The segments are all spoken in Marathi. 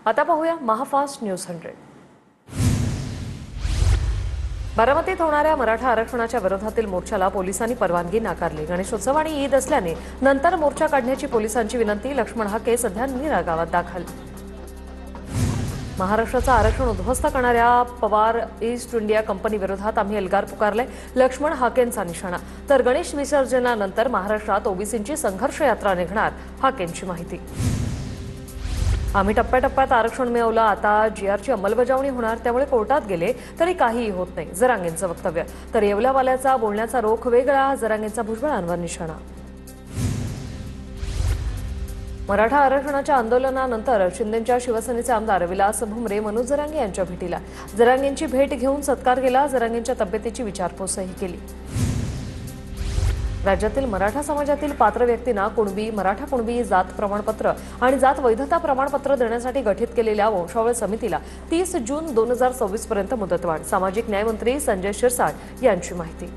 आता पाहूया महाफास्ट न्यूज 100। बारामतीत होणाऱ्या मराठा आरक्षणाच्या विरोधातील मोर्चाला पोलिसांनी परवानगी नाकारली। गणेशोत्सव आणि ईद असल्याने नंतर मोर्चा काढण्याची पोलिसांची विनंती। लक्ष्मण हाके सध्या नीरा गावात दाखल। महाराष्ट्राचं आरक्षण उद्ध्वस्त करणाऱ्या पवार ईस्ट इंडिया कंपनी विरोधात आम्ही एल्गार पुकारले, लक्ष्मण हाकेंचा निशाणा। तर गणेश विसर्जनानंतर महाराष्ट्रात ओबीसींची संघर्ष यात्रा निघणार, हाकेंची माहिती। आम्ही टप्प्याटप्प्यात आरक्षण मिळवलं, आता जीआरची अंमलबजावणी होणार, त्यामुळे कोर्टात गेले तरी काहीही होत नाही, जरांगेंचं वक्तव्य। तर येवल्यावाल्याचा बोलण्याचा रोख वेगळा, जरांगेंचा भुजबळांवर निशाणा। मराठा आरक्षणाच्या आंदोलनानंतर शिंदेंच्या शिवसेनेचे आमदार विलास भुमरे मनोज जरांगे यांच्या भेटीला। जरांगेंची भेट घेऊन सत्कार केला, जरांगेंच्या तब्येतीची विचारपूसही केली। राज्यातील मराठा समाजातील पात्र व्यक्तींना कुणबी, मराठा कुणबी जात प्रमाणपत्र आणि जात वैधता प्रमाणपत्र देण्यासाठी गठीत केलेल्या वंशावळ समितीला 30 जून 2026 पर्यंत मुदतवाढ। सामाजिक न्याय मंत्री संजय शिरसाट यांची माहिती।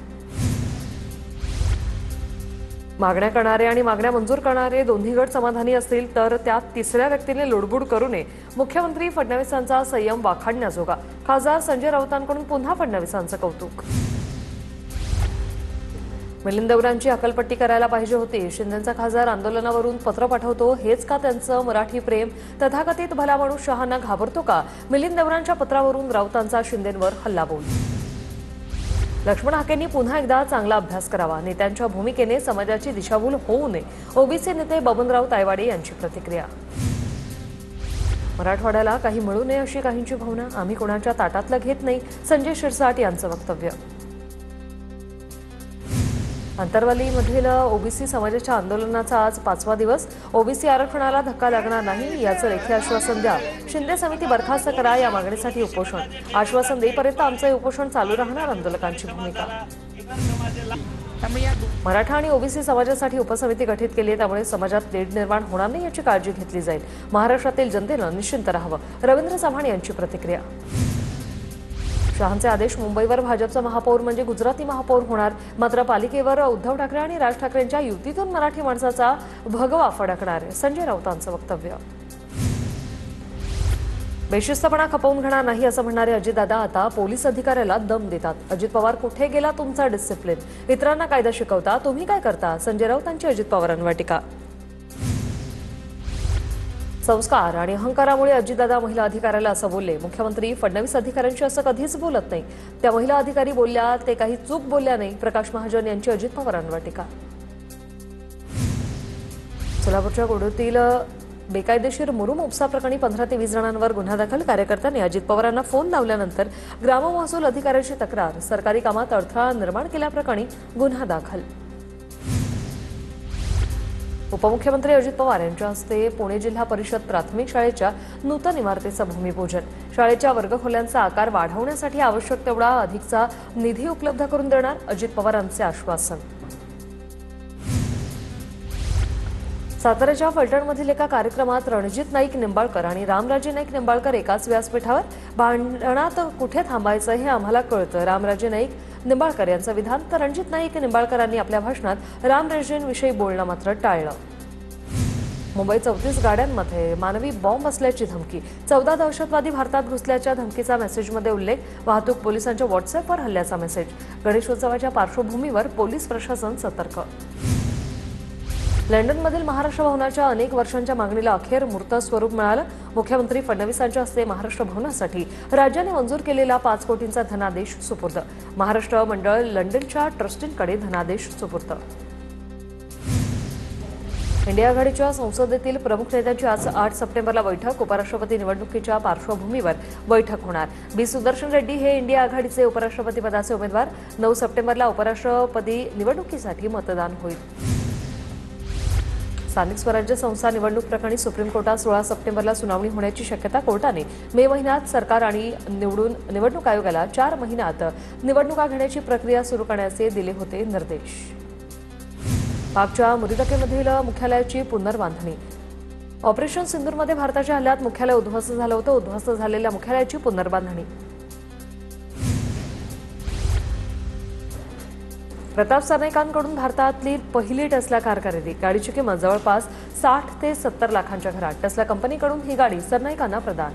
मागण्या करणारे आणि मागण्या मंजूर करणारे दोन्ही गट समाधानी असतील तर त्यात तिसऱ्या व्यक्तीने लुडबुड करू नये। मुख्यमंत्री फडणवीसांचा संयम वाखाणण्याजोगा। खासदार संजय राऊतांकडून पुन्हा फडणवीसांचं कौतुक। मिलिंद देवरांची हकालपट्टी करायला पाहिजे होती। शिंदेंचा खासदार आंदोलनावरून पत्र पाठवतो, हेच का त्यांचं मराठी प्रेम? तथाकथित भला माणूस शहांना घाबरतो का? मिलिंद देवरांच्या पत्रावरून राऊतांचा शिंदेंवर हल्लाबोल। लक्ष्मण हाकेंनी पुन्हा एकदा चांगला अभ्यास करावा, नेत्यांच्या भूमिकेने समाजाची दिशाभूल होऊ नये। ओबीसी नेते बबनराव तायवाडे यांची प्रतिक्रिया। मराठवाड्याला काही मिळू नये अशी काहींची भावना, आम्ही कोणाच्या ताटातलं घेत नाही, संजय शिरसाट यांचं वक्तव्य। अंतरवालीमधील ओबीसी समाजाच्या आंदोलनाचा आज 5वा दिवस। ओबीसी आरक्षणाला धक्का लागणार नाही याचं लेखी आश्वासन द्या। शिंदे समिती बरखास्त करा या मागणीसाठी उपोषण। आश्वासन देईपर्यंत आमचं उपोषण चालू राहणार, आंदोलकांची भूमिका। मराठा आणि ओबीसी समाजासाठी उपसमिती गठीत केली आहे, त्यामुळे समाजात तेढ निर्माण होणार नाही याची काळजी घेतली जाईल। महाराष्ट्रातील जनतेनं निश्चिंत राहावं, रवींद्र चव्हाण यांची प्रतिक्रिया। शहांचे आदेश, मुंबईवर भाजपचा महापौर म्हणजे गुजराती महापौर होणार, मात्र पालिकेवर उद्धव ठाकरे आणि राज ठाकरेंच्या युतीतून मराठी माणसाचा भगवा फडकणार, संजय राऊतांचं वक्तव्य। बेशिस्तपणा खपवून घेणार नाही असं म्हणणारे अजितदादा आता पोलीस अधिकाऱ्याला दम देतात। अजित पवार, कुठे गेला तुमचा डिसिप्लिन? इतरांना कायदा शिकवता, तुम्ही काय करता? संजय राऊतांची अजित पवारांवर टीका। संस्कार आणि अहंकारामुळे अजितदादा महिला अधिकाऱ्याला असं बोलले। मुख्यमंत्री फडणवीस अधिकाऱ्यांशी असं कधीच बोलत नाही, त्या महिला अधिकारी बोलल्या ते काही चूक बोलल्या नाही, प्रकाश महाजन यांची अजित पवारांवर टीका। सोलापूरच्या गोडोतील बेकायदेशीर मुरुम उपसा प्रकरणी 15 ते 20 जणांवर गुन्हा दाखल। कार्यकर्त्यांनी अजित पवारांना फोन लावल्यानंतर ग्राममहसूल अधिकाऱ्याची तक्रार, सरकारी कामात अडथळा निर्माण केल्याप्रकरणी गुन्हा दाखल। उपमुख्यमंत्री अजित पवार यांच्या हस्ते पुणे जिल्हा परिषद प्राथमिक शाळेच्या नूतन इमारतीचं भूमिपूजन। शाळेच्या वर्गखोल्यांचा आकार वाढवण्यासाठी आवश्यक तेवढा अधिकचा निधी उपलब्ध करून देणार, अजित पवारांचे आश्वासन। साताऱ्याच्या फलटणमधील एका कार्यक्रमात रणजित नाईक निंबाळकर आणि रामराजे नाईक निंबाळकर एकाच व्यासपीठावर। भांडणात कुठे थांबायचं हे आम्हाला कळतं, रामराजे नाईक निंबाळकर यांचं विधान। तर रणजित नाईक निंबाळकरांनी आपल्या भाषणात रामराजेंविषयी बोलणं मात्र टाळलं। मुंबईत 34 गाड्यांमध्ये मानवी बॉम्ब असल्याची धमकी, 14 दहशतवादी भारतात घुसल्याच्या धमकीचा मेसेजमध्ये उल्लेख, वाहतूक पोलिसांच्या व्हॉट्सअॅपवर हल्ल्याचा मेसेज। गणेशोत्सवाच्या पार्श्वभूमीवर पोलीस प्रशासन सतर्क। लंडनमधील महाराष्ट्र भवनाच्या अनेक वर्षांच्या मागणीला अखेर मूर्त स्वरूप मिळालं। मुख्यमंत्री फडणवीसांच्या हस्ते महाराष्ट्र भवनासाठी राज्याने मंजूर केलेला 5 कोटींचा धनादेश सुपूर्द। महाराष्ट्र मंडळ लंडनच्या ट्रस्टींकडे धनादेश सुपूर्द। इंडिया आघाडीच्या संसदेतील प्रमुख नेत्यांची आज 8 सप्टेंबरला बैठक। उपराष्ट्रपती निवडणुकीच्या पार्श्वभूमीवर बैठक होणार। बी सुदर्शन रेड्डी हे इंडिया आघाडीचे उपराष्ट्रपती पदाचे उमेदवार। 9 सप्टेंबरला उपराष्ट्रपती निवडणुकीसाठी मतदान होईल। स्थानिक स्वराज्य संस्था निवडणूक प्रकरणी सुप्रीम कोर्टात 16 सप्टेंबरला सुनावणी होण्याची शक्यता। कोर्टाने मे महिन्यात सरकार आणि निवडणूक आयोगाला 4 महिन्यात निवडणुका घेण्याची प्रक्रिया सुरू करण्याचे दिले होते निर्देश। पाकच्या मुरीदकेमधील मुख्यालयाची पुनर्बांधणी। ऑपरेशन सिंदूरमध्ये भारताच्या हल्ल्यात मुख्यालय उद्ध्वस्त झालं होतं, उद्ध्वस्त झालेल्या मुख्यालयाची पुनर्बांधणी। प्रताप सरनाईकांकडून भारतातली पहिली टेस्ला कार खरेदी. गाडीची किंमत जवळपास 60 ते 70 लाखांच्या घरात. टेस्ला कंपनीकडून ही गाडी सरनाईकांना प्रदान.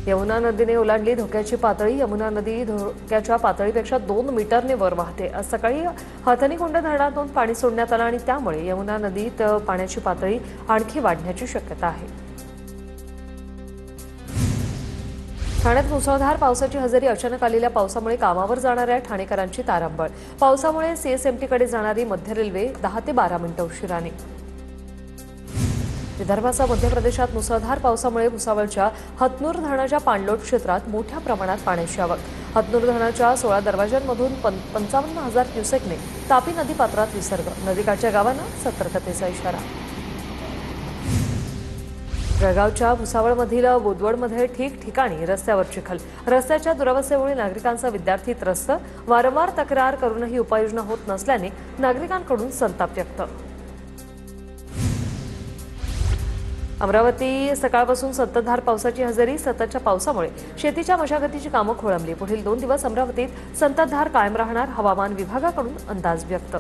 यमुना नदीने ओलांडली धोक्याची पातळी. यमुना नदी धोक्याच्या पातळीपेक्षा 2 मीटरने वर वाहते. आज सकाळी हथनीकुंड धरणातून पाणी सोडण्यात आलं आणि त्यामुळे यमुना नदीत पाण्याची पातळी आणखी वाढण्याची शक्यता आहे. ठाण्यात मुसळधार पावसाची हजेरी. अचानक आलेल्या पावसामुळे कामावर जाणाऱ्या ठाणेकरांची तारांबळ. पावसामुळे सीएसएमटीकडे जाणारी मध्य रेल्वे 10 ते 12 मिनिटं उशिराने. विदर्भासह मध्य प्रदेशात मुसळधार पावसामुळे भुसावळच्या हतनूर धरणाच्या पाणलोट क्षेत्रात मोठ्या प्रमाणात पाण्याची आवक. हतनूर धरणाच्या 16 दरवाजांमधून 55,000 क्युसेकने तापी नदीपात्रात विसर्ग. नदीकाठच्या गावांना सतर्कतेचा इशारा. जळगावच्या भुसावळमधील बोदवडमध्ये ठिकठिकाणी रस्त्यावर चिखल. रस्त्याच्या दुरवस्थेमुळे नागरिकांचा विद्यार्थी त्रस्त. वारंवार तक्रार करूनही उपाययोजना होत नसल्याने नागरिकांकडून संताप व्यक्त. अमरावती सकाळपासून संततधार पावसाची हजेरी. सततच्या पावसामुळे शेतीच्या मशागतीची कामं खोळंबली. पुढील 2 दिवस अमरावतीत संततधार कायम राहणार. हवामान विभागाकडून अंदाज व्यक्त.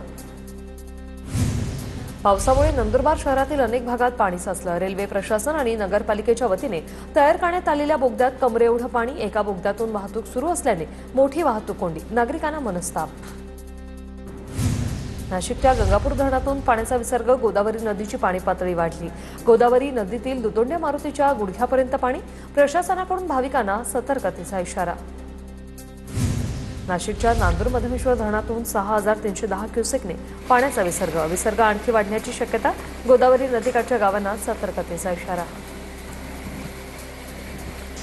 पावसामुळे नंदुरबार शहरातील अनेक भागात पाणी साचलं. रेल्वे प्रशासन आणि नगरपालिकेच्या वतीने तयार करण्यात आलेल्या बोगद्यात कमरेएवढं पाणी. एका बोगद्यातून वाहतूक सुरू असल्याने मोठी वाहतूक कोंडी. नागरिकांना मनस्ताप. नाशिकच्या गंगापूर धरणातून पाण्याचा विसर्ग. गोदावरी नदीची पाणी पातळी वाढली. गोदावरी नदीतील दुतोंड्या मारुतीच्या गुडघ्यापर्यंत पाणी. प्रशासनाकडून भाविकांना सतर्कतेचा इशारा. नाशिकच्या नांदूर मधमेश्वर धरणातून 6,310 क्युसेकने पाण्याचा विसर्ग. विसर्ग आणखी वाढण्याची शक्यता. गोदावरी नदीकाठच्या गावांना सतर्कतेचा इशारा.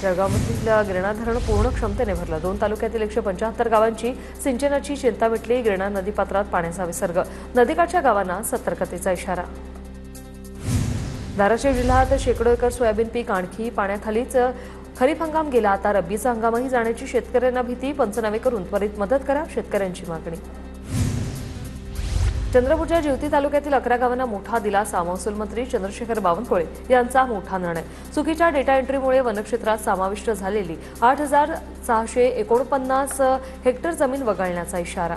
जळगावमधील गिरणा धरण पूर्ण क्षमतेने भरलं. 2 तालुक्यातील 175 गावांची सिंचनाची चिंता मिटली. गिरणा नदीपात्रात पाण्याचा विसर्ग. नदीकाठच्या गावांना सतर्कतेचा इशारा. धाराशिव जिल्ह्यात शेकडो एकर सोयाबीन पीक आणखी पाण्याखालीच. खरीप हंगाम गेला, आता रब्बीचा हंगामही जाण्याची शेतकऱ्यांना भीती. पंचनामे करून त्वरित मदत करा, शेतकऱ्यांची मागणी. चंद्रपूरच्या जिवती तालुक्यातील 11 गावांना मोठा दिलासा. महसूल मंत्री चंद्रशेखर बावनकुळे यांचा मोठा निर्णय. चुकीच्या डेटा एंट्रीमुळे वनक्षेत्रात समाविष्ट झालेली 8,649 हेक्टर जमीन वगळण्याचा इशारा.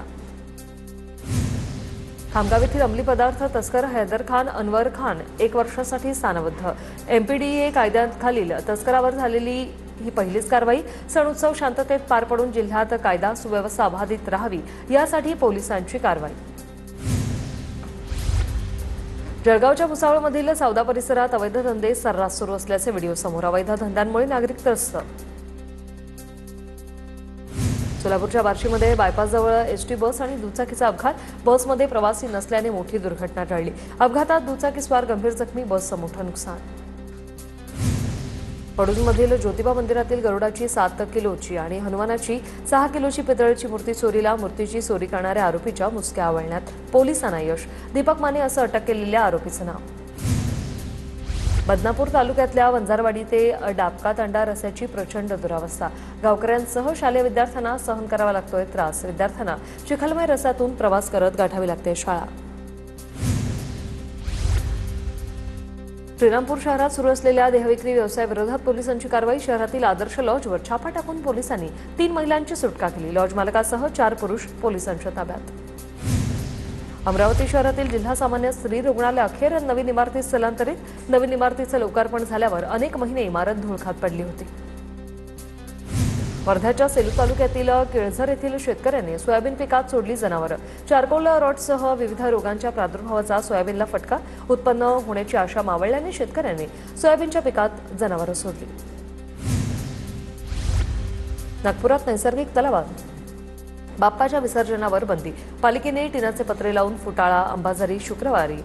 खामगाव येथील अंमली पदार्थ तस्कर हैदर खान अनवर खान 1 वर्षासाठी स्थानबद्ध. एमपीडीए कायद्याखालील तस्करावर झालेली ही पहिलीच कारवाई. सण उत्सव शांततेत पार पडून जिल्ह्यात कायदा सुव्यवस्था अबाधित राहावी यासाठी पोलिसांची कारवाई. जळगावच्या भुसावळमधील सौदा परिसरात अवैध धंदे सर्रास सुरू असल्याचे व्हिडिओ समोर. अवैध धंद्यांमुळे नागरिक त्रस्त. सोलापूरच्या बार्शीमध्ये बायपासजवळ एसटी बस आणि दुचाकीचा अपघात. बसमध्ये प्रवासी नसल्याने मोठी दुर्घटना टळली. अपघातात दुचाकीस्वार गंभीर जखमी. बसचं मोठं नुकसान. पडूजमधील ज्योतिबा मंदिरातील गरुडाची 7 किलोची आणि हनुमानाची 6 किलोची पितळेची मूर्ती चोरीला. मूर्तीची चोरी करणाऱ्या आरोपीच्या मुसक्या आवळण्यात पोलिसांना यश. दीपक माने असं अटक केलेल्या आरोपीचं नाव. बदनापूर तालुक्यातल्या वंजारवाडी ते डाबका तांडा रस्त्याची प्रचंड दुरावस्था. गावकऱ्यांसह शालेय विद्यार्थ्यांना सहन करावा लागतोय त्रास. विद्यार्थ्यांना चिखलमय रस्त्यातून प्रवास करत गाठावी लागते शाळा. श्रीरामपूर शहरात सुरू असलेल्या देहविक्री व्यवसायाविरोधात पोलिसांची कारवाई. शहरातील आदर्श लॉजवर छापा टाकून पोलिसांनी 3 महिलांची सुटका केली. लॉज मालकासह 4 पुरुष पोलिसांच्या ताब्यात. अमरावती शहरातील जिल्हा सामान्य स्त्री रुग्णालय अखेर नवीन इमारतीत स्थलांतरित. नवीन इमारतीचं लोकार्पण झाल्यावर अनेक महिने इमारत धुळखात पडली होती. वर्ध्याच्या सेलू तालुक्यातील केळझर येथील शेतकऱ्यांनी सोयाबीन पिकात सोडली जनावरं. चारकोल रॉटसह विविध रोगांच्या प्रादुर्भावाचा सोयाबीनला फटका. उत्पन्न होण्याची आशा मावळल्याने शेतकऱ्यांनी सोयाबीनच्या पिकात जनावरं सोडली. नागपुरात नैसर्गिक तलावात बाप्पाच्या विसर्जनावर बंदी. पालिकेने टिनाचे पत्रे लावून फुटाळा. अंबाझरी शुक्रवारी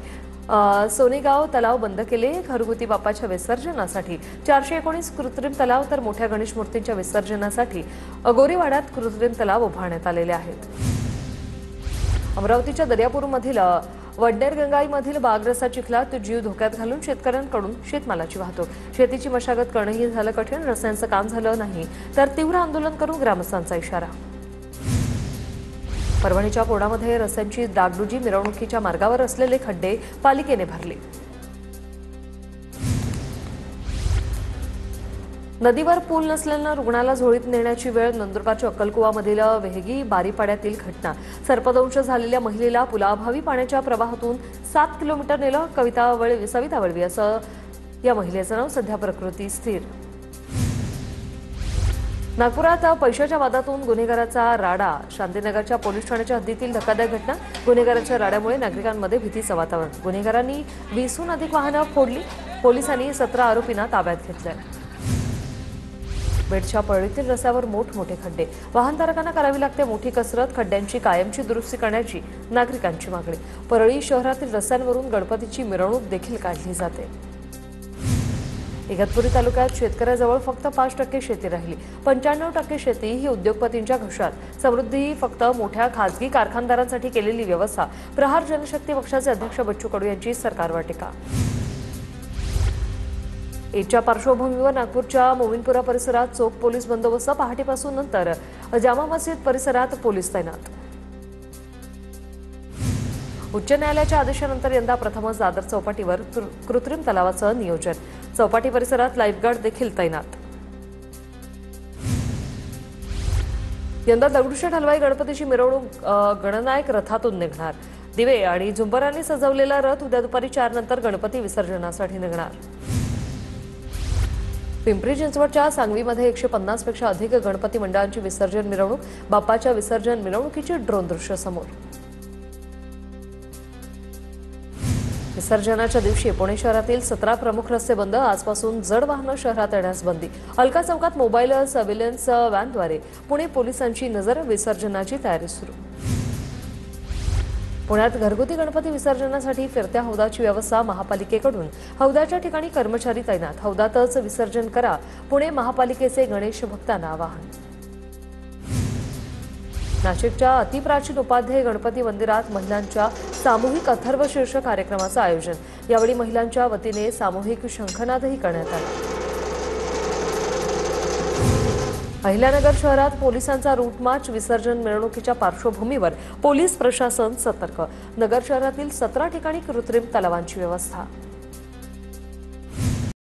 सोनेगाव तलाव बंद केले. घरगुती बाप्पाच्या विसर्जनासाठी 419 कृत्रिम तलाव तर मोठ्या गणेश मूर्तींच्या विसर्जनासाठी गोरेवाड्यात कृत्रिम तलाव उभारण्यात आलेले आहेत. अमरावतीच्या दर्यापूरमधील वडनेरगंगाईमधील बागरसा चिखलात जीव धोक्यात घालून शेतकऱ्यांकडून शेतमालाची वाहतूक. शेतीची मशागत करणंही झालं कठीण. रस्त्यांचं काम झालं नाही तर तीव्र आंदोलन करू, ग्रामस्थांचा इशारा. परभणीच्या पोडामध्ये रस्त्यांची डागडुजी. मिरवणुकीच्या मार्गावर असलेले खड्डे पालिकेने भरले. नदीवर पूल नसल्यानं रुग्णाला झोळीत नेण्याची वेळ. नंदुरबारच्या अक्कलकुवामधील वेहगी बारीपाड्यातील घटना. सर्पदंश झालेल्या महिलेला पुलाअभावी पाण्याच्या प्रवाहातून 7 किलोमीटर नेलं. सविता वळवी असं या महिलेचं नाव. सध्या प्रकृती स्थिर. नागपुरात पैशाच्या वादातून गुन्हेगाराचा राडा. शांतीनगरच्या पोलीस ठाण्याच्या हद्दीतील धक्कादायक घटना. गुन्हेगाराच्या राड्यामुळे नागरिकांमध्ये भीतीचं वातावरण. गुन्हेगारांनी 20हून अधिक वाहनं फोडली. पोलिसांनी 17 आरोपींना ताब्यात घेतलंय. बेडच्या पळीतील रस्त्यावर मोठमोठे खड्डे. वाहनधारकांना करावी लागते मोठी कसरत. खड्ड्यांची कायमची दुरुस्ती करण्याची नागरिकांची मागणी. परळी शहरातील रस्त्यांवरून गणपतीची मिरवणूक देखील काढली जाते. इगतपुरी तालुक्यात शेतकऱ्याजवळ फक्त 5% शेती राहिली. 95% शेती ही उद्योगपतींच्या घशात. समृद्धी फक्त मोठ्या खासगी कारखानदारांसाठी केलेली व्यवस्था. प्रहार जनशक्ती पक्षाचे अध्यक्ष बच्चू कडू यांची सरकारवर टीका. ईदच्या पार्श्वभूमीवर नागपूरच्या मोमिनपुरा परिसरात चोख पोलीस बंदोबस्त. पहाटेपासून नंतर जामा मस्जिद परिसरात पोलीस तैनात. उच्च न्यायालयाच्या आदेशानंतर यंदा प्रथमच दादर चौपाटीवर कृत्रिम तलावाचं नियोजन. चौपाटी परिसरात लाईफगार्ड देखील तैनात. यंदा दगडूशेठ हलवाई गणपतीची मिरवणूक गणनायक रथातून निघणार. दिवे आणि झुंबरांनी सजवलेला रथ उद्या दुपारी 4 नंतर गणपती विसर्जनासाठी निघणार. पिंपरी चिंचवडच्या सांगवीमध्ये 150 पेक्षा अधिक गणपती मंडळांची विसर्जन मिरवणूक. बाप्पाच्या विसर्जन मिरवणुकीची ड्रोन दृश्य समोर. विसर्जनाच्या दिवशी पुणे शहरातील 17 प्रमुख रस्ते बंद. आजपासून जड वाहनं शहरात येण्यास बंदी. अलका चौकात मोबाईल सर्व्हिलन्स व्हॅनद्वारे पुणे पोलिसांची नजर. विसर्जनाची तयारी सुरू. पुण्यात घरगुती गणपती विसर्जनासाठी फिरत्या हौदाची व्यवस्था. महापालिकेकडून हौदाच्या ठिकाणी कर्मचारी तैनात. हौदातच विसर्जन करा. पुणे महापालिकेचे गणेश भक्तांना आवाहन. नाशिकच्या अतिप्राचीन उपाध्ये गणपती मंदिरात महिलांच्या सामूहिक अथर्व शीर्ष कार्यक्रमाचं आयोजन. यावेळी महिलांच्या वतीने सामूहिक शंखनादही करण्यात आला. अहिल्यानगर शहरात पोलिसांचा रूट मार्च. विसर्जन मिरवणुकीच्या पार्श्वभूमीवर पोलीस प्रशासन सतर्क. नगर शहरातील 17 ठिकाणी कृत्रिम तलावांची व्यवस्था.